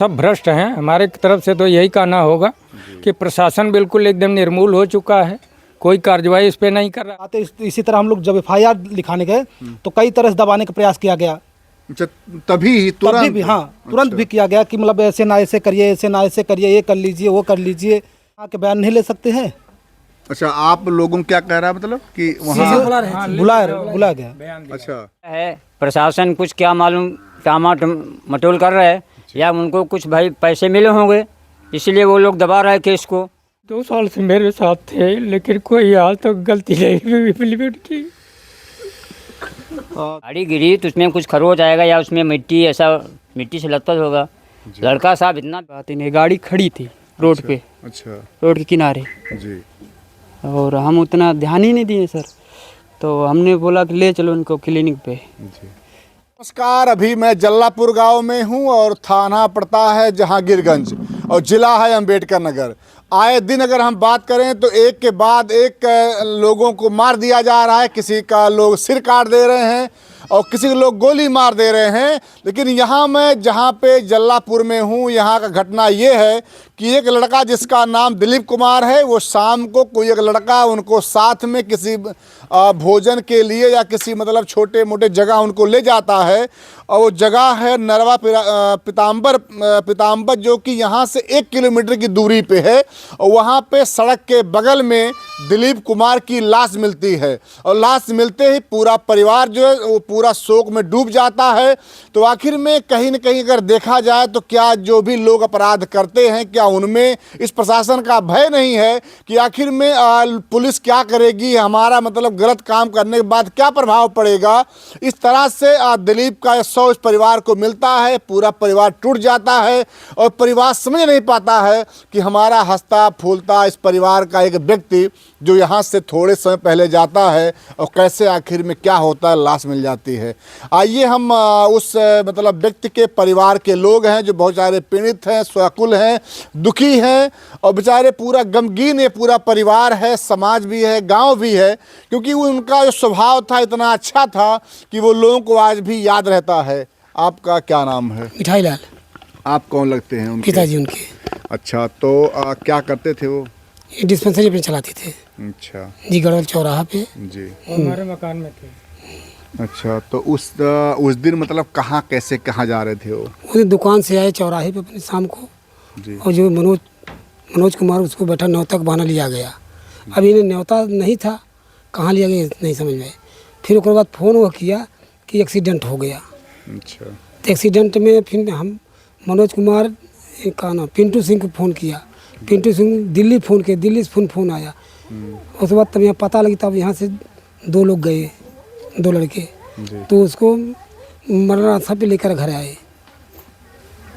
सब भ्रष्ट हैं। हमारे तरफ से तो यही कहना होगा कि प्रशासन बिल्कुल एकदम निर्मूल हो चुका है, कोई कार्रवाई इस पे नहीं कर रहा। आते इसी तरह हम लोग जब FIR लिखाने गए तो कई तरह से दबाने का प्रयास किया गया। अच्छा, तभी तुरंत भी हाँ तुरंत भी किया गया कि मतलब ऐसे ना ऐसे करिए, ऐसे ना ऐसे करिए, ये कर लीजिए, वो कर लीजिए। यहाँ के बयान नहीं ले सकते हैं। अच्छा, आप लोगों क्या कह रहा है मतलब कि वहाँ बुलाया गया। अच्छा है प्रशासन कुछ क्या मालूम टामाट मटोल कर रहा है, या उनको कुछ भाई पैसे मिले होंगे इसलिए वो लोग दबा रहे केस को। 2 साल से मेरे साथ थे, लेकिन कोई आज तक गलती नहीं इम्प्लीमेंट की। गाड़ी गिरी तो उसमें कुछ खरोच आएगा या उसमें मिट्टी, ऐसा मिट्टी से लथपथ होगा। लड़का साहब इतना बात ही नहीं, गाड़ी खड़ी थी रोड पे, अच्छा रोड के किनारे, जी। और हम उतना ध्यान ही नहीं दिए सर। तो हमने बोला कि ले चलो उनको क्लिनिक पे। नमस्कार, अभी मैं जल्लापुर गांव में हूं और थाना पड़ता है जहांगीरगंज और ज़िला है अंबेडकर नगर। आए दिन अगर हम बात करें तो एक के बाद एक लोगों को मार दिया जा रहा है। किसी का लोग सिर काट दे रहे हैं और किसी को लोग गोली मार दे रहे हैं। लेकिन यहाँ मैं जहाँ पे जल्लापुर में हूँ, यहाँ का घटना ये है कि एक लड़का जिसका नाम दिलीप कुमार है, वो शाम को कोई एक लड़का उनको साथ में किसी भोजन के लिए या किसी मतलब छोटे मोटे जगह उनको ले जाता है। और वो जगह है नरवा पीताम्बर, जो कि यहाँ से 1 किलोमीटर की दूरी पे है। और वहाँ पे सड़क के बगल में दिलीप कुमार की लाश मिलती है और लाश मिलते ही पूरा परिवार जो है वो पूरा शोक में डूब जाता है। तो आखिर में कहीं न कहीं अगर देखा जाए तो क्या जो भी लोग अपराध करते हैं, क्या उनमें इस प्रशासन का भय नहीं है कि आखिर में पुलिस क्या करेगी, हमारा मतलब गलत काम करने के बाद क्या प्रभाव पड़ेगा। इस तरह से दिलीप का 100 इस परिवार को मिलता है, पूरा परिवार टूट जाता है और परिवार समझ नहीं पाता है कि हमारा हंसता फूलता इस परिवार का एक व्यक्ति जो यहाँ से थोड़े समय पहले जाता है और कैसे आखिर में क्या होता है, लाश मिल जाती है। आइए हम उस मतलब व्यक्ति के परिवार के लोग हैं जो बहुत सारे पीड़ित हैं, व्याकुल हैं, दुखी हैं और बेचारे पूरा गमगीन, ये पूरा परिवार है, समाज भी है, गांव भी है, क्योंकि वो उनका जो स्वभाव था इतना अच्छा था कि वो लोगों को आज भी याद रहता है। आपका क्या नाम है? मिठाई लाल। आप कौन लगते हैं उनके? पिताजी उनके। अच्छा, तो क्या करते थे वो? ये डिस्पेंसरी अपने चलाते थे अच्छा जी, गढ़वाल चौराहा पे जी। हमारे मकान में थे। अच्छा, तो उस दिन मतलब कहाँ कैसे कहाँ जा रहे थे वो? उस दुकान से आए चौराहे पे अपने शाम को जी। और जो मनोज कुमार उसको बैठा न्योता का बहाना लिया गया। अब इन्हें न्योता नहीं था, कहाँ लिया गया नहीं समझ में। फिर उसके बाद फ़ोन वो किया कि एक्सीडेंट हो गया। अच्छा, तो एक्सीडेंट में फिर हम मनोज कुमार का नाम पिंटू सिंह को फ़ोन किया। पिंटू सिंह दिल्ली फ़ोन किया, दिल्ली से फ़ोन आया। उसके बाद तब यहाँ पता लगी, तब यहाँ से 2 लोग गए, 2 लड़के, तो उसको मरना पे लेकर घर आए।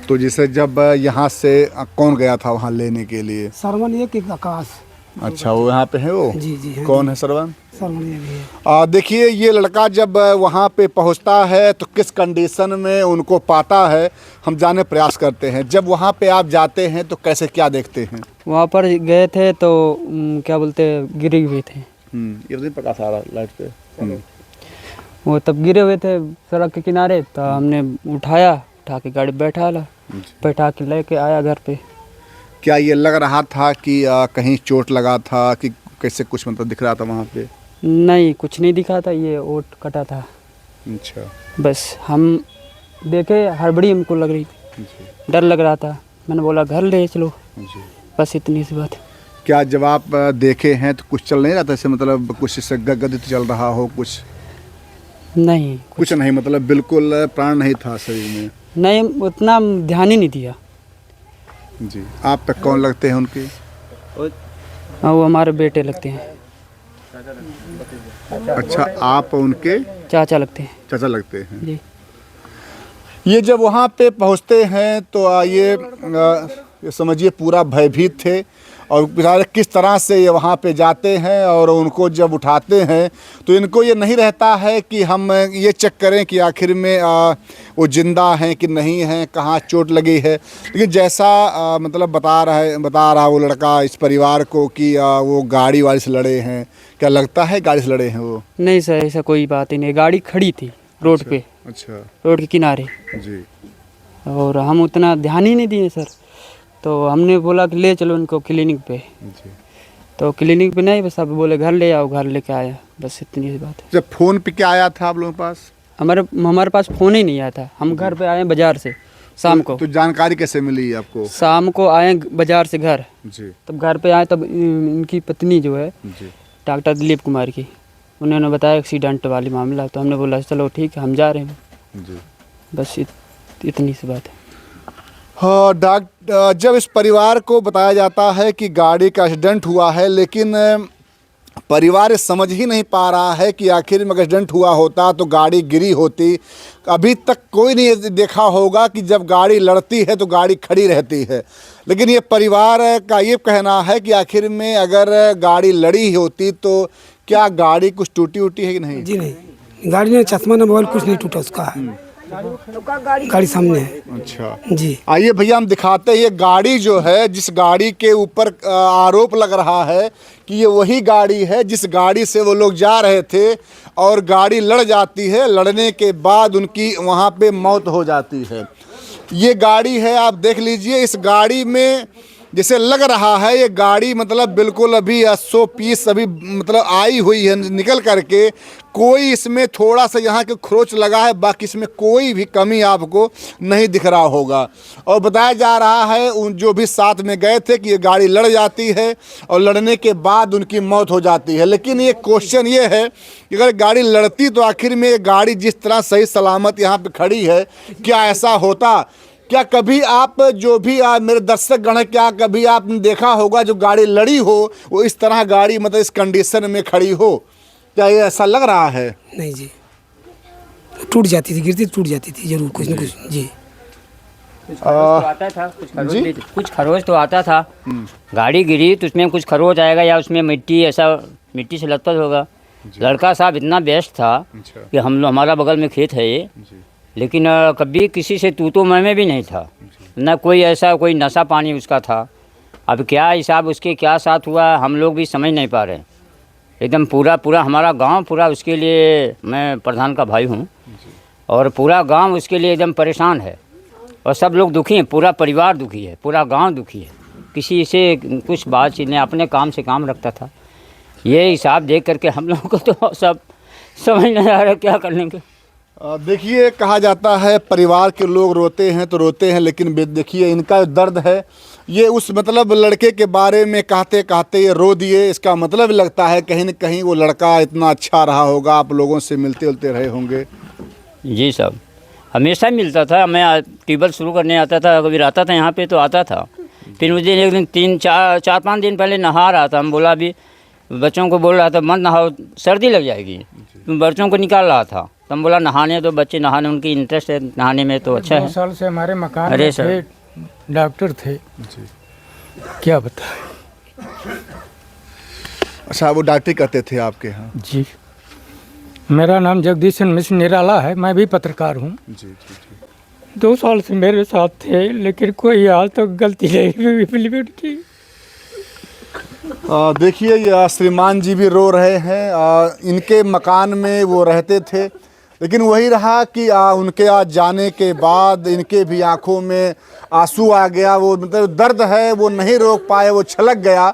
तो जैसे जब यहाँ से कौन गया था वहाँ लेने के लिए? सरवन एक आकाश। अच्छा, वो यहाँ पे है वो? जी जी हाँ, कौन है सरवन? सरवन ये भी है। देखिए, ये लड़का जब वहाँ पे पहुँचता है तो किस कंडीशन में उनको पाता है, हम जाने प्रयास करते हैं। जब वहाँ पे आप जाते हैं तो कैसे क्या देखते हैं? वहाँ पर गए थे तो क्या बोलते गिरे हुए थे। ये तो प्रकाश आ रहा है लाइट पे। वो तब गिरे हुए थे सड़क के किनारे, तो हमने उठा के गाड़ी बैठा के लेके आया घर पे। क्या ये लग रहा था कि कहीं चोट लगा था कि कैसे कुछ मतलब दिख रहा था वहाँ पे? नहीं, कुछ नहीं दिखा था, ये ओट कटा था। अच्छा, बस हम देखे, हड़बड़ी हमको लग रही थी, डर लग रहा था। मैंने बोला घर ले चलो, बस इतनी सी बात। क्या जब आप देखे हैं तो कुछ चल नहीं रहा था ऐसे, मतलब कुछ इससे गदित चल रहा हो? कुछ नहीं, कुछ नहीं, मतलब बिल्कुल प्राण नहीं था शरीर में? नहीं, उतना ध्यान ही नहीं दिया। जी। आप तक कौन लगते हैं उनके? हाँ, वो हमारे बेटे लगते हैं। अच्छा, आप उनके चाचा लगते हैं। चाचा लगते हैं जी। ये जब वहाँ पे पहुँचते हैं तो ये समझिए पूरा भयभीत थे और बेचारे किस तरह से ये वहाँ पे जाते हैं और उनको जब उठाते हैं तो इनको ये नहीं रहता है कि हम ये चेक करें कि आखिर में वो जिंदा हैं कि नहीं हैं, कहाँ चोट लगी है। लेकिन जैसा मतलब बता रहा वो लड़का इस परिवार को कि वो गाड़ी वाली से लड़े हैं। क्या लगता है गाड़ी से लड़े हैं वो? नहीं सर, ऐसा कोई बात ही नहीं, गाड़ी खड़ी थी रोड पे। अच्छा, रोड के किनारे। जी। और हम उतना ध्यान ही नहीं दिए सर। तो हमने बोला कि ले चलो इनको क्लिनिक पे। तो क्लिनिक पे नहीं, बस अब बोले घर ले आओ, घर लेके आया, बस इतनी सी बात है। जब फोन पे क्या आया था आप लोगों के पास? हमारे पास फ़ोन ही नहीं आया था। हम घर पे आए बाज़ार से शाम को। तो जानकारी कैसे मिली आपको? शाम को आए बाज़ार से घर, जी तब घर पे आए तब इनकी पत्नी जो है जी डॉक्टर दिलीप कुमार की, उन्होंने बताया एक्सीडेंट वाली मामला। तो हमने बोला चलो ठीक है हम जा रहे हैं, जी। बस इतनी सी बात है। हाँ जब इस परिवार को बताया जाता है कि गाड़ी का एक्सीडेंट हुआ है, लेकिन परिवार समझ ही नहीं पा रहा है कि आखिर में एक्सीडेंट हुआ होता तो गाड़ी गिरी होती। अभी तक कोई नहीं देखा होगा कि जब गाड़ी लड़ती है तो गाड़ी खड़ी रहती है, लेकिन ये परिवार का ये कहना है कि आखिर में अगर गाड़ी लड़ी होती तो क्या गाड़ी कुछ टूटी उटी है कि नहीं? जी नहीं, गाड़ी ने चश्मा न मोबाइल कुछ नहीं टूटा उसका है, गाड़ी सामने है। अच्छा जी आइए भैया हम दिखाते हैं ये गाड़ी जो है, जिस गाड़ी के ऊपर आरोप लग रहा है कि ये वही गाड़ी है जिस गाड़ी से वो लोग जा रहे थे और गाड़ी लड़ जाती है। लड़ने के बाद उनकी वहाँ पे मौत हो जाती है। ये गाड़ी है, आप देख लीजिए। इस गाड़ी में जैसे लग रहा है ये गाड़ी मतलब बिल्कुल अभी 100 पीस अभी मतलब आई हुई है निकल करके। कोई इसमें थोड़ा सा यहाँ के खरोच लगा है, बाकी इसमें कोई भी कमी आपको नहीं दिख रहा होगा। और बताया जा रहा है उन जो भी साथ में गए थे कि ये गाड़ी लड़ जाती है और लड़ने के बाद उनकी मौत हो जाती है। लेकिन ये क्वेश्चन ये है कि अगर गाड़ी लड़ती तो आखिर में ये गाड़ी जिस तरह सही सलामत यहाँ पे खड़ी है, क्या ऐसा होता? क्या कभी आप जो भी मेरे दर्शक गण है, क्या कभी आपने देखा होगा जो गाड़ी लड़ी हो वो इस तरह गाड़ी मतलब इस कंडीशन में खड़ी हो? क्या ये ऐसा लग रहा है? नहीं जी, टूट जाती थी, गिरती टूट जाती थी जरूर कुछ न कुछ। जी कुछ खरोच तो आता था, कुछ खरोच तो आता था। गाड़ी गिरी तो उसमें कुछ खरोच आएगा या उसमें मिट्टी ऐसा मिट्टी से लथपथ होगा। लड़का साहब इतना बेस्ट था कि हमारा बगल में खेत है ये, लेकिन कभी किसी से तू तो मैं भी नहीं था, न कोई ऐसा कोई नशा पानी उसका था। अब क्या हिसाब उसके क्या साथ हुआ हम लोग भी समझ नहीं पा रहे। एकदम पूरा हमारा गांव पूरा उसके लिए, मैं प्रधान का भाई हूं, और पूरा गांव उसके लिए एकदम परेशान है और सब लोग दुखी हैं, पूरा परिवार दुखी है, पूरा गांव दुखी है। किसी से कुछ बातचीत नहीं, अपने काम से काम रखता था। ये हिसाब देख करके हम लोगों को तो सब समझ नहीं आ रहा क्या करने के। देखिए कहा जाता है परिवार के लोग रोते हैं तो रोते हैं, लेकिन देखिए इनका दर्द है ये उस मतलब लड़के के बारे में कहते कहते ये रो दिए। इसका मतलब लगता है कहीं न कहीं वो लड़का इतना अच्छा रहा होगा, आप लोगों से मिलते उलते रहे होंगे। जी साहब, हमेशा मिलता था। मैं ट्यूबवेल शुरू करने आता था, कभी रहता था यहाँ पे तो आता था। फिर मुझे एक दिन 4-5 दिन पहले नहा रहा था, हम बोला अभी बच्चों को बोल रहा था मत नहाओ सर्दी लग जाएगी, तो बच्चों को निकाल रहा था। तो हम बोला नहाने तो बच्चे नहाने, उनकी इंटरेस्ट है नहाने में तो अच्छा है। 2 साल से हमारे मकान अरे में सर। थे, डॉक्टर थे, क्या बताएं। अच्छा वो डॉक्टर करते थे आपके यहाँ? जी, मेरा नाम जगदीश मिश्र निराला है, मैं भी पत्रकार हूँ। जी जी जी 2 साल से मेरे साथ थे, लेकिन कोई आज तक गलती नहीं इम्प्लीमेंट की। देखिए ये श्रीमान जी भी रो रहे हैं। इनके मकान में वो रहते थे, लेकिन वही रहा कि उनके आज जाने के बाद इनके भी आंखों में आंसू आ गया। वो मतलब दर्द है वो नहीं रोक पाए, वो छलक गया।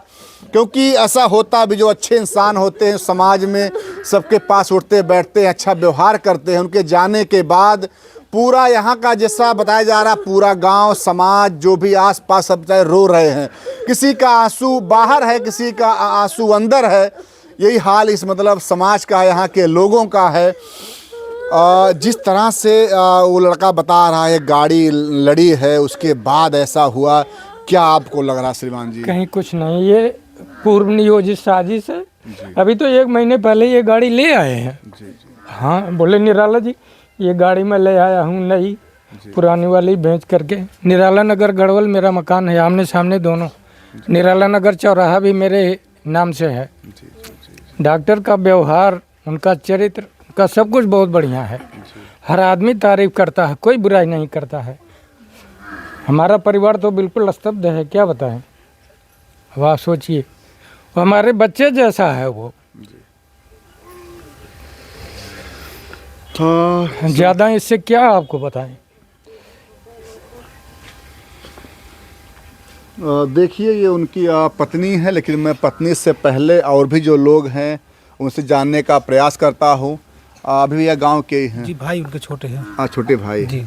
क्योंकि ऐसा होता भी, जो अच्छे इंसान होते हैं समाज में सबके पास उठते बैठते हैं, अच्छा व्यवहार करते हैं, उनके जाने के बाद पूरा यहाँ का जैसा बताया जा रहा पूरा गांव समाज जो भी आसपास सब चाहे रो रहे हैं। किसी का आंसू बाहर है, किसी का आंसू अंदर है। यही हाल इस मतलब समाज का यहाँ के लोगों का है। जिस तरह से वो लड़का बता रहा है गाड़ी लड़ी है उसके बाद ऐसा हुआ, क्या आपको लग रहा श्रीमान जी? कहीं कुछ नहीं, ये पूर्व नियोजित साजिश है। अभी तो 1 महीने पहले ये गाड़ी ले आए हैं। हाँ बोले निराला जी ये गाड़ी मैं ले आया हूँ नई, पुरानी वाली बेच करके। निराला नगर गढ़वल मेरा मकान है, आमने सामने दोनों। निराला नगर चौराहा भी मेरे नाम से है। डॉक्टर का व्यवहार, उनका चरित्र, उनका सब कुछ बहुत बढ़िया है। हर आदमी तारीफ करता है, कोई बुराई नहीं करता है। हमारा परिवार तो बिल्कुल स्तब्ध है, क्या बताएं। अब आप सोचिए, हमारे बच्चे जैसा है वो। ज़्यादा इससे क्या आपको बताएं। देखिए ये उनकी पत्नी है, लेकिन मैं पत्नी से पहले और भी जो लोग हैं उनसे जानने का प्रयास करता हूँ। अभी यह गांव के ही हैं? जी भाई उनके छोटे हैं। हाँ, छोटे भाई जी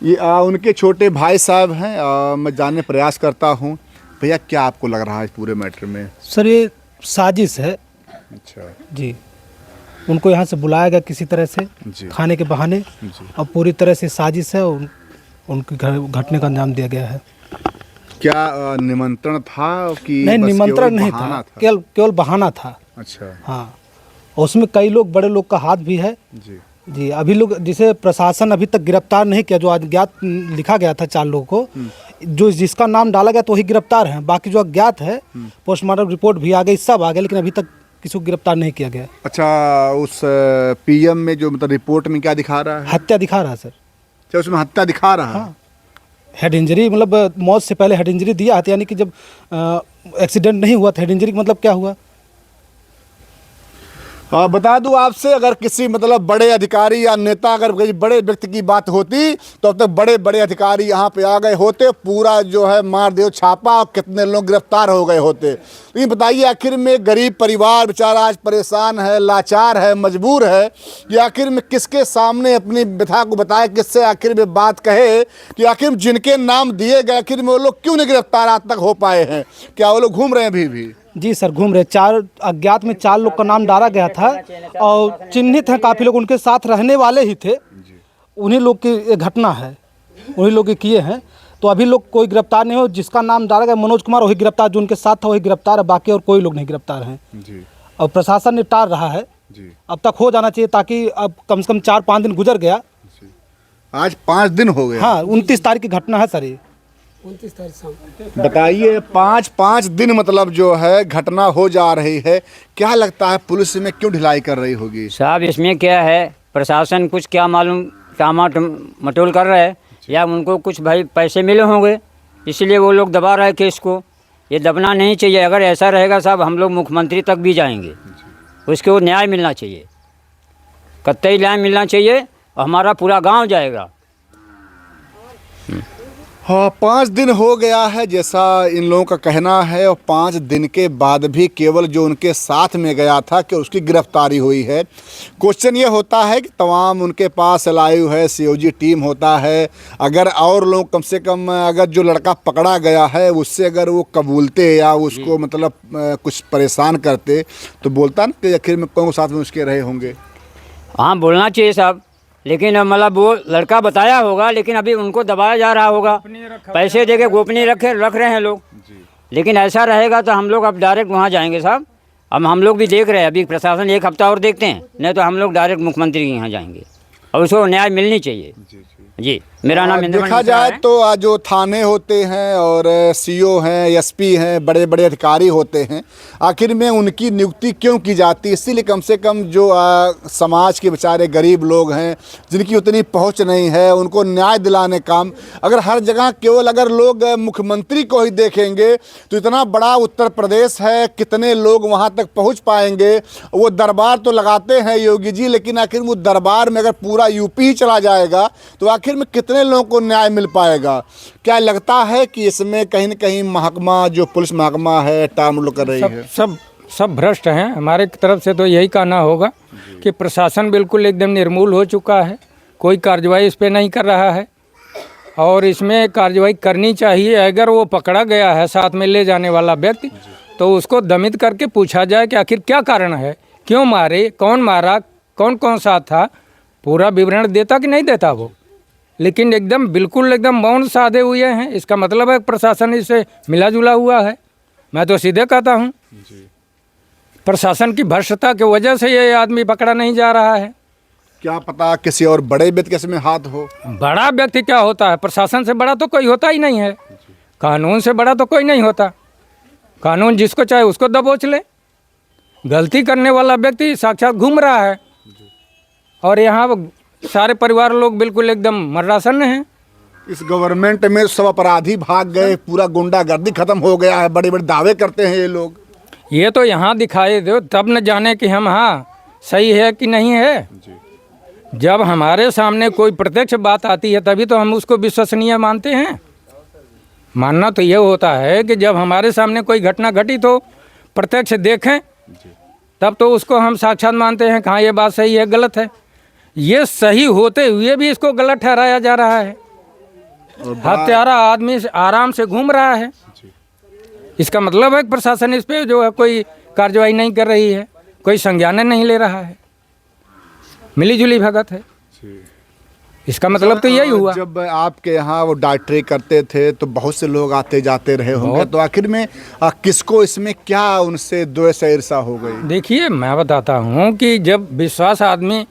ये उनके छोटे भाई साहब हैं। मैं जानने प्रयास करता हूँ। भैया क्या आपको लग रहा है इस पूरे मैटर में? सर ये साजिश है। अच्छा जी उनको यहाँ से बुलाया गया किसी तरह से जी खाने के बहाने जी। और पूरी तरह से साजिश है और उनकी घटने का अंजाम दिया गया है। क्या निमंत्रण था कि नहीं बस निमंत्रण केवल नहीं बहाना था, केवल बहाना था। अच्छा हाँ और उसमें कई लोग बड़े लोग का हाथ भी है। जी जी अभी लोग जिसे प्रशासन अभी तक गिरफ्तार नहीं किया, जो अज्ञात लिखा गया था 4 लोगों को, जो जिसका नाम डाला गया तो वही गिरफ्तार हैं। बाकी जो अज्ञात है पोस्टमार्टम रिपोर्ट भी आ गई, सब आ गया, लेकिन अभी तक किसी को गिरफ्तार नहीं किया गया। अच्छा उस पीएम में जो मतलब रिपोर्ट में क्या दिखा रहा है? हत्या दिखा रहा है सर। अच्छा उसमें हत्या दिखा रहा है। हाँ हेड इंजरी, मतलब मौत से पहले हेड इंजरी दिया है, यानी कि जब एक्सीडेंट नहीं हुआ था हेड इंजरी का मतलब क्या हुआ? बता दूं आपसे, अगर किसी मतलब बड़े अधिकारी या नेता, अगर किसी बड़े व्यक्ति की बात होती तो अब तक बड़े बड़े अधिकारी यहाँ पे आ गए होते, पूरा जो है मार दो छापा और कितने लोग गिरफ्तार हो गए होते। लेकिन बताइए आखिर में गरीब परिवार बेचारा आज परेशान है, लाचार है, मजबूर है कि आखिर में किसके सामने अपनी व्यथा को बताए, किससे आखिर में बात कहे कि आखिर जिनके नाम दिए गए आखिर में वो लोग क्यों नहीं गिरफ्तार आज तक हो पाए हैं? क्या वो लोग घूम रहे हैं अभी भी? जी सर घूम रहे। 4 अज्ञात में 4 लोग का नाम डाला गया था और चिन्हित हैं, काफ़ी लोग उनके साथ रहने वाले ही थे। उन्हीं लोग की ये घटना है, उन्हीं लोग के किए हैं। तो अभी लोग कोई गिरफ्तार नहीं हो। जिसका नाम डाला गया मनोज कुमार वही गिरफ्तार, जो उनके साथ था वही गिरफ्तार है, बाकी और कोई लोग नहीं गिरफ्तार हैं। जी और प्रशासन ने टाल रहा है। जी अब तक हो जाना चाहिए, ताकि अब कम से कम 4-5 दिन गुजर गया। आज 5 दिन हो गए। हाँ 29 तारीख की घटना है सर ये। 29 तारीख शाम। बताइए 5 दिन मतलब जो है घटना हो जा रही है, क्या लगता है पुलिस में क्यों ढिलाई कर रही होगी? साहब इसमें क्या है, प्रशासन कुछ क्या मालूम टामाट मटोल कर रहा है, या उनको कुछ भाई पैसे मिले होंगे इसलिए वो लोग दबा रहे केस को। ये दबना नहीं चाहिए। अगर ऐसा रहेगा साहब हम लोग मुख्यमंत्री तक भी जाएंगे, उसको न्याय मिलना चाहिए, कतई न्याय मिलना चाहिए और हमारा पूरा गांव जाएगा। हाँ 5 दिन हो गया है जैसा इन लोगों का कहना है, और 5 दिन के बाद भी केवल जो उनके साथ में गया था कि उसकी गिरफ्तारी हुई है। क्वेश्चन ये होता है कि तमाम उनके पास लाइव है, सीओजी टीम होता है, अगर और लोग कम से कम अगर जो लड़का पकड़ा गया है उससे अगर वो कबूलते या उसको मतलब कुछ परेशान करते तो बोलता ना कि आखिर में कौन साथ में उसके रहे होंगे। हाँ बोलना चाहिए साहब, लेकिन मतलब वो लड़का बताया होगा, लेकिन अभी उनको दबाया जा रहा होगा, पैसे देके गोपनीय रख रहे हैं लोग। लेकिन ऐसा रहेगा तो हम लोग अब डायरेक्ट वहाँ जाएंगे साहब। अब हम लोग भी देख रहे हैं, अभी प्रशासन 1 हफ्ता और देखते हैं, नहीं तो हम लोग डायरेक्ट मुख्यमंत्री के यहाँ जाएंगे और उसको न्याय मिलनी चाहिए। जी मेरा नाम देखा जाए तो आज जो थाने होते हैं और सीओ हैं, एसपी हैं, बड़े बड़े अधिकारी होते हैं, आखिर में उनकी नियुक्ति क्यों की जाती है? इसीलिए कम से कम जो समाज के बेचारे गरीब लोग हैं जिनकी उतनी पहुंच नहीं है, उनको न्याय दिलाने काम। अगर हर जगह केवल अगर लोग मुख्यमंत्री को ही देखेंगे तो इतना बड़ा उत्तर प्रदेश है, कितने लोग वहाँ तक पहुँच पाएंगे? वो दरबार तो लगाते हैं योगी जी, लेकिन आखिर वो दरबार में अगर पूरा यूपी ही चला जाएगा तो आखिर में कितने लोगों को न्याय मिल पाएगा? क्या लगता है कि इसमें कहीं न कहीं महकमा, जो पुलिस महकमा है, टालमटोल कर रही है? सब भ्रष्ट हैं। हमारे तरफ से तो यही कहना होगा कि प्रशासन बिल्कुल एकदम निर्मूल हो चुका है, कोई कार्रवाई इस पर नहीं कर रहा है और इसमें कार्रवाई करनी चाहिए। अगर वो पकड़ा गया है साथ में ले जाने वाला व्यक्ति तो उसको दमित करके पूछा जाए कि आखिर क्या कारण है, क्यों मारे, कौन मारा, कौन कौन साथ था, पूरा विवरण देता कि नहीं देता वो। लेकिन एकदम बिल्कुल एकदम मौन साधे हुए हैं, इसका मतलब है प्रशासन इससे मिला जुला हुआ है। मैं तो सीधे कहता हूँ प्रशासन की भ्रष्टता की वजह से ये आदमी पकड़ा नहीं जा रहा है। क्या पता किसी और बड़े व्यक्ति के इसमें हाथ हो। बड़ा व्यक्ति क्या होता है? प्रशासन से बड़ा तो कोई होता ही नहीं है, कानून से बड़ा तो कोई नहीं होता। कानून जिसको चाहे उसको दबोच ले। गलती करने वाला व्यक्ति साक्षात घूम रहा है और यहाँ सारे परिवार लोग बिल्कुल एकदम मर्रासन हैं। इस गवर्नमेंट में सब अपराधी भाग गए, पूरा गुंडागर्दी खत्म हो गया है, बड़े बड़े दावे करते हैं ये लोग। ये तो यहाँ दिखाई दो तब न जाने कि हम हाँ सही है कि नहीं है। जब हमारे सामने कोई प्रत्यक्ष बात आती है तभी तो हम उसको विश्वसनीय मानते हैं। मानना तो ये होता है कि जब हमारे सामने कोई घटना घटी तो प्रत्यक्ष देखें, तब तो उसको हम साक्षात मानते हैं कि हाँ ये बात सही है, गलत है। ये सही होते हुए भी इसको गलत ठहराया जा रहा है। हत्यारा आदमी आराम से घूम रहा है। इसका मतलब है कि प्रशासन इस पे जो है कोई कार्रवाई नहीं कर रही है, कोई संज्ञान नहीं ले रहा है, मिली जुली भगत है। इसका मतलब तो यही हुआ। जब आपके यहाँ वो डॉक्टरी करते थे तो बहुत से लोग आते जाते रहे होंगे, तो आखिर में किसको इसमें क्या उनसे द्वेष ईर्षा हो गई? देखिए मैं बताता हूँ कि जब विश्वास आदमी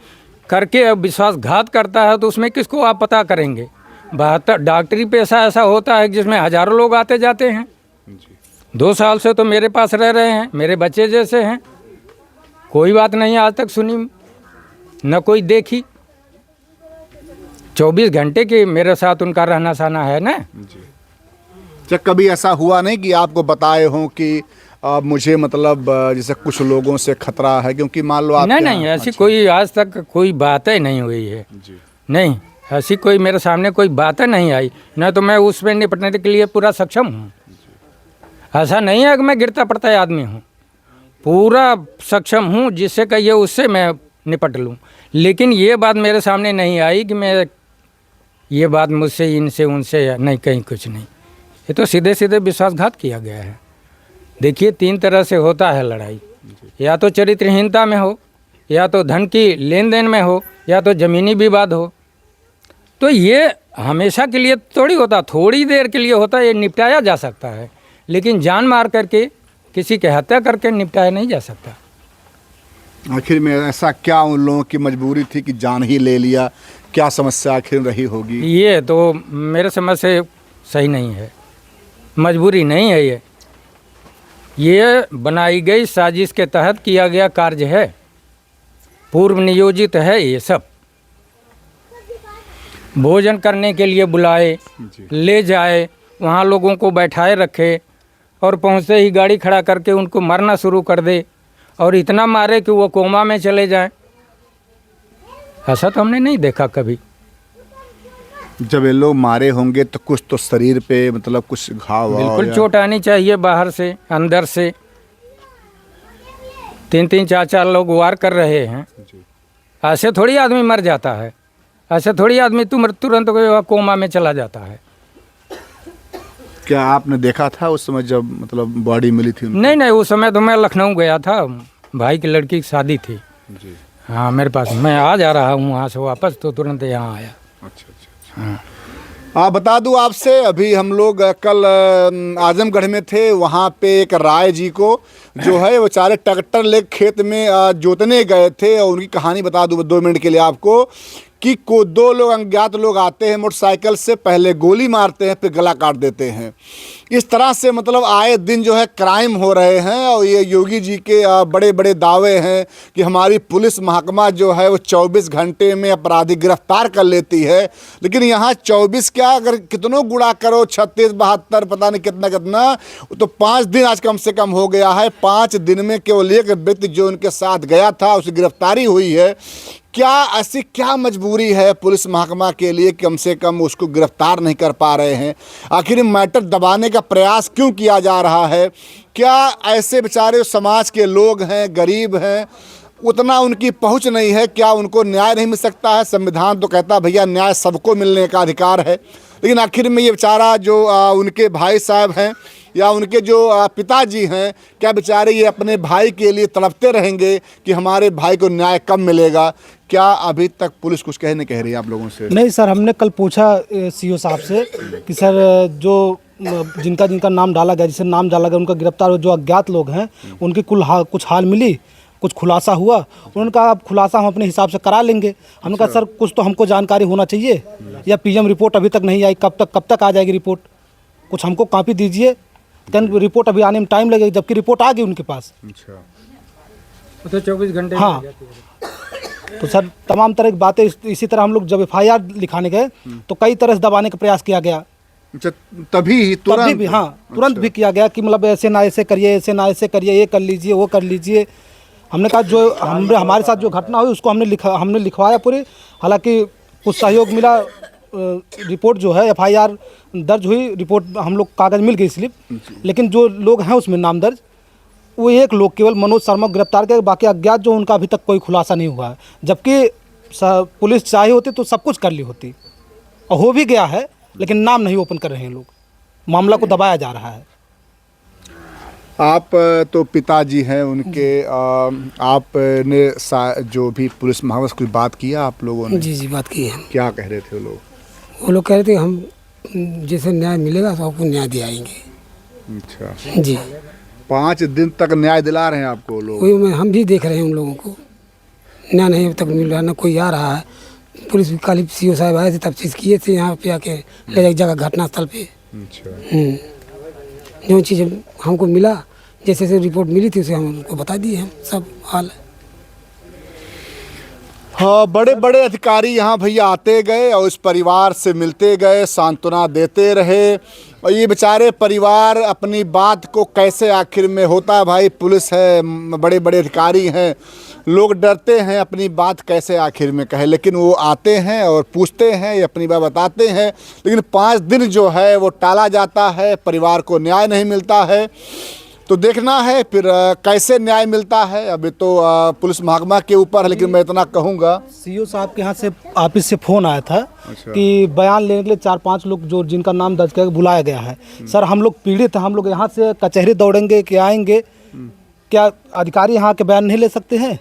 करके अब विश्वासघात करता है तो उसमें किसको आप पता करेंगे। 72 डॉक्टरी पेशा ऐसा होता है जिसमें हजारों लोग आते जाते हैं। 2 साल से तो मेरे पास रह रहे हैं, मेरे बच्चे जैसे हैं। कोई बात नहीं आज तक सुनी, न कोई देखी। 24 घंटे के मेरे साथ उनका रहना सहना है ना। क्या कभी ऐसा हुआ नहीं कि आपको बताए हों कि मुझे मतलब जैसे कुछ लोगों से खतरा है, क्योंकि मान लो आप नहीं ऐसी कोई आज तक कोई बातें नहीं हुई है। नहीं ऐसी कोई मेरे सामने कोई बातें नहीं आई, न तो मैं उसमें निपटने के लिए पूरा सक्षम हूँ। ऐसा नहीं है कि मैं गिरता पड़ता आदमी हूँ, पूरा सक्षम हूँ। जिससे कहिए उससे मैं निपट लूँ। लेकिन ये बात मेरे सामने नहीं आई कि मैं ये बात मुझसे इनसे उनसे नहीं, कहीं कुछ नहीं। ये तो सीधे सीधे विश्वासघात किया गया है। देखिए 3 तरह से होता है लड़ाई, या तो चरित्रहीनता में हो, या तो धन की लेन देन में हो, या तो ज़मीनी विवाद हो। तो ये हमेशा के लिए थोड़ी होता, थोड़ी देर के लिए होता, ये निपटाया जा सकता है। लेकिन जान मार करके किसी की हत्या करके निपटाया नहीं जा सकता। आखिर में ऐसा क्या उन लोगों की मजबूरी थी कि जान ही ले लिया? क्या समस्या आखिर रही होगी? ये तो मेरे समझ से सही नहीं है, मजबूरी नहीं है। ये बनाई गई साजिश के तहत किया गया कार्य है, पूर्व नियोजित है। ये सब भोजन करने के लिए बुलाए, ले जाए, वहाँ लोगों को बैठाए रखे और पहुँचते ही गाड़ी खड़ा करके उनको मारना शुरू कर दे और इतना मारे कि वो कोमा में चले जाएं। ऐसा तो हमने नहीं देखा कभी। जब ये लोग मारे होंगे तो कुछ तो शरीर पे मतलब कुछ घाव? बिल्कुल चोट आनी चाहिए, बाहर से अंदर से। 3-3 4-4 लोग वार कर रहे हैं। ऐसे थोड़ी आदमी मर जाता है, ऐसे थोड़ी आदमी तुरंत कोमा में चला जाता है। क्या आपने देखा था उस समय जब मतलब बॉडी मिली थी? नहीं उस समय तो मैं लखनऊ गया था, भाई की लड़की की शादी थी। हाँ मेरे पास, मैं आ जा रहा हूँ वहाँ से वापस, तो तुरंत यहाँ आया। अच्छा। हाँ, बता दूं आपसे, अभी हम लोग कल आजमगढ़ में थे। वहाँ पे एक राय जी को जो है वो बेचारे ट्रैक्टर ले खेत में जोतने गए थे, और उनकी कहानी बता दूं 2 मिनट के लिए आपको कि 2 लोग अज्ञात लोग आते हैं मोटरसाइकिल से, पहले गोली मारते हैं, फिर गला काट देते हैं। इस तरह से मतलब आए दिन जो है क्राइम हो रहे हैं। और ये योगी जी के बड़े बड़े दावे हैं कि हमारी पुलिस महकमा जो है वो 24 घंटे में अपराधी गिरफ्तार कर लेती है। लेकिन यहाँ 24 क्या, अगर कितनों गुणा करो, 36 72 पता नहीं कितना कितना, तो 5 दिन आज कम से कम हो गया है। 5 दिन में केवल एक व्यक्ति जो उनके साथ गया था उसकी गिरफ्तारी हुई है। क्या ऐसी क्या मजबूरी है पुलिस महकमा के लिए कम से कम उसको गिरफ्तार नहीं कर पा रहे हैं? आखिर मैटर दबाने का प्रयास क्यों किया जा रहा है? क्या ऐसे बेचारे समाज के लोग हैं, गरीब हैं, उतना उनकी पहुंच नहीं है? क्या उनको न्याय नहीं मिल सकता है? संविधान तो कहता है भैया न्याय सबको मिलने का अधिकार है। लेकिन आखिर में ये बेचारा जो उनके भाई साहब हैं या उनके जो पिताजी हैं, क्या बेचारे ये अपने भाई के लिए तड़पते रहेंगे कि हमारे भाई को न्याय कब मिलेगा? क्या अभी तक पुलिस कुछ कह रही है आप लोगों से? नहीं सर, हमने कल पूछा सीओ साहब से कि सर जो जिनका नाम डाला गया, जिसे नाम डाला गया उनका गिरफ्तार, जो अज्ञात लोग हैं उनकी कुछ हाल मिली, कुछ खुलासा हुआ? उन्होंने कहा अब खुलासा हम अपने हिसाब से करा लेंगे। हमने कहा सर कुछ तो हमको जानकारी होना चाहिए, या पीएम रिपोर्ट अभी तक नहीं आई, कब तक आ जाएगी रिपोर्ट? कुछ हमको कॉपी दीजिए। रिपोर्ट अभी आने में टाइम लगेगा, जबकि रिपोर्ट आ गई उनके पास। तो 24 घंटे। हाँ, तो सर तमाम तरह की बातें इसी तरह हम लोग जब FIR लिखाने गए तो कई तरह से दबाने का प्रयास किया गया। तभी भी हाँ, तुरंत भी किया गया कि मतलब ऐसे ना ऐसे करिए, ऐसे ना ऐसे करिए, ये कर लीजिए, वो कर लीजिए। हमने कहा जो हमारे साथ जो घटना हुई उसको हमने लिखवाया पूरी। हालांकि कुछ सहयोग मिला रिपोर्ट जो है FIR दर्ज हुई, रिपोर्ट हम लोग कागज़ मिल गई स्लिप, लेकिन जो लोग हैं उसमें नाम दर्ज, वो एक लोग केवल मनोज शर्मा को गिरफ्तार किया, बाकी अज्ञात जो उनका अभी तक कोई खुलासा नहीं हुआ है। जबकि पुलिस चाही होती तो सब कुछ कर ली होती, और हो भी गया है, लेकिन नाम नहीं ओपन कर रहे हैं लोग, मामला को दबाया जा रहा है। आप तो पिताजी हैं उनके, आपने जो भी पुलिस महावत से कोई बात किया आप लोगों ने? जी बात की है। क्या कह रहे थे वो लोग? वो लोग कह रहे थे हम जैसे न्याय मिलेगा तो आपको न्याय दिलाएंगे। अच्छा जी 5 दिन तक न्याय दिला रहे हैं आपको वो लोग? वही में हम भी देख रहे हैं उन लोगों को, न्याय नहीं अभी तक मिल रहा, ना कोई आ रहा है। पुलिस भी कल CO साहब आए थे, तब चीज़ किए थे यहाँ पे आके ले एक जगह घटनास्थल पे। अच्छा जो चीज़ हमको मिला, जैसे जैसे रिपोर्ट मिली थी उसे हम उनको बता दिए हम सब हाल। हाँ, बड़े बड़े अधिकारी यहाँ भैया आते गए और इस परिवार से मिलते गए, सांत्वना देते रहे, और ये बेचारे परिवार अपनी बात को कैसे, आखिर में होता है भाई, पुलिस है, बड़े बड़े अधिकारी हैं, लोग डरते हैं अपनी बात कैसे आखिर में कहे, लेकिन वो आते हैं और पूछते हैं, ये अपनी बात बताते हैं, लेकिन 5 दिन जो है वो टाला जाता है, परिवार को न्याय नहीं मिलता है। तो देखना है फिर कैसे न्याय मिलता है, अभी तो पुलिस महकमा के ऊपर है, लेकिन मैं इतना कहूँगा CO साहब के यहाँ से ऑफिस से फ़ोन आया था कि बयान लेने के लिए 4-5 लोग जो जिनका नाम दर्ज करके बुलाया गया है। सर हम लोग पीड़ित हैं, हम लोग यहाँ से कचहरी दौड़ेंगे कि आएंगे, क्या अधिकारी यहाँ के बयान नहीं ले सकते हैं?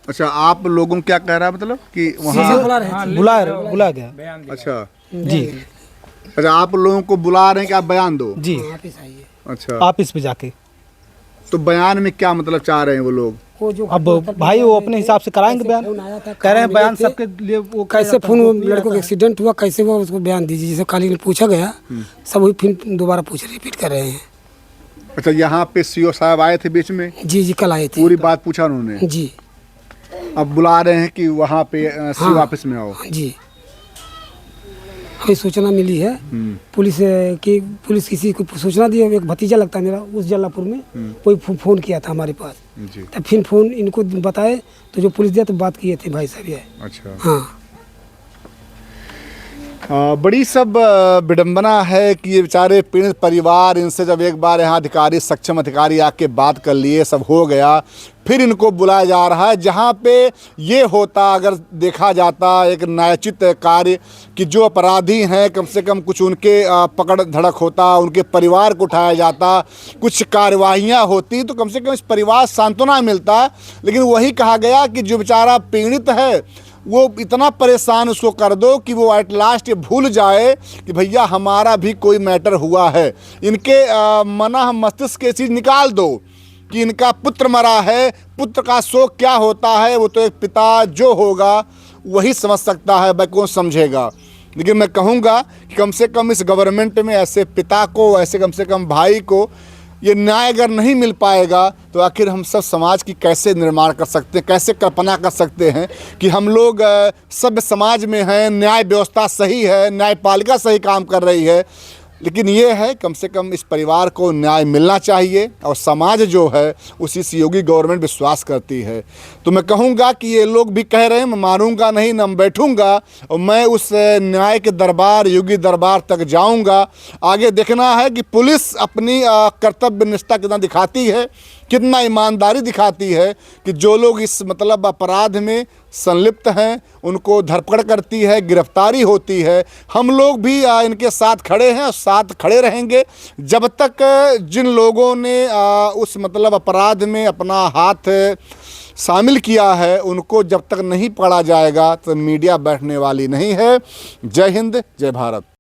अच्छा, आप लोगों को क्या कह रहा है, मतलब कि वहाँ बुलाया गया। अच्छा जी अच्छा, आप लोगों को बुला रहे हैं कि आप बयान दो? जी अच्छा, ऑफिस पे जाके। तो बयान में क्या मतलब चाह रहे हैं वो लोग? अब भाई वो अपने हिसाब से कराएंगे बयान, कह रहे हैं बयान सबके लिए। वो कैसे फोन लड़कों का एक्सीडेंट हुआ, कैसे हुआ, उसको बयान दीजिए। जैसे काली पूछा गया, सब वही फिर दोबारा रिपीट कर रहे हैं। अच्छा, यहाँ पे CO साहब आए थे बीच में? जी कल आए थे, पूरी बात पूछा उन्होंने? जी। अब बुला रहे हैं कि वहाँ पे CO ऑफिस में आओ? जी हमें सूचना मिली है पुलिस की, पुलिस किसी को सूचना दी है। एक भतीजा लगता है मेरा, उस जलापुर में कोई फोन किया था हमारे पास, तब फिर फोन इनको बताए तो जो पुलिस दिया तो बात किए थे भाई साहब ये। अच्छा हाँ बड़ी सब विडंबना है कि ये बेचारे पीड़ित परिवार, इनसे जब एक बार यहाँ अधिकारी, सक्षम अधिकारी आके बात कर लिए, सब हो गया, फिर इनको बुलाया जा रहा है। जहाँ पे ये होता, अगर देखा जाता एक न्यायोचित कार्य कि जो अपराधी हैं कम से कम कुछ उनके पकड़ धड़क होता, उनके परिवार को उठाया जाता, कुछ कार्रवाइयाँ होती, तो कम से कम इस परिवार सांत्वना मिलता। लेकिन वही कहा गया कि जो बेचारा पीड़ित है वो इतना परेशान उसको कर दो कि वो एट लास्ट ये भूल जाए कि भैया हमारा भी कोई मैटर हुआ है। इनके मना मस्तिष्क के चीज़ निकाल दो कि इनका पुत्र मरा है, पुत्र का शोक क्या होता है वो तो एक पिता जो होगा वही समझ सकता है, भाई कौन समझेगा। लेकिन मैं कहूँगा कि कम से कम इस गवर्नमेंट में ऐसे पिता को, ऐसे कम से कम भाई को ये न्याय अगर नहीं मिल पाएगा तो आखिर हम सब समाज की कैसे निर्माण कर सकते हैं, कैसे कल्पना कर सकते हैं कि हम लोग सभ्य समाज में हैं, न्याय व्यवस्था सही है, न्यायपालिका सही काम कर रही है, लेकिन ये है कम से कम इस परिवार को न्याय मिलना चाहिए और समाज जो है उसी से योगी गवर्नमेंट विश्वास करती है। तो मैं कहूँगा कि ये लोग भी कह रहे हैं, मैं मानूंगा नहीं, न बैठूंगा, और मैं उस न्याय के दरबार, योगी दरबार तक जाऊंगा। आगे देखना है कि पुलिस अपनी कर्तव्य निष्ठा कितना दिखाती है, कितना ईमानदारी दिखाती है कि जो लोग इस मतलब अपराध में संलिप्त हैं उनको धरपकड़ करती है, गिरफ्तारी होती है। हम लोग भी इनके साथ खड़े हैं और साथ खड़े रहेंगे जब तक जिन लोगों ने उस मतलब अपराध में अपना हाथ शामिल किया है उनको जब तक नहीं पकड़ा जाएगा तो मीडिया बैठने वाली नहीं है। जय हिंद, जय भारत।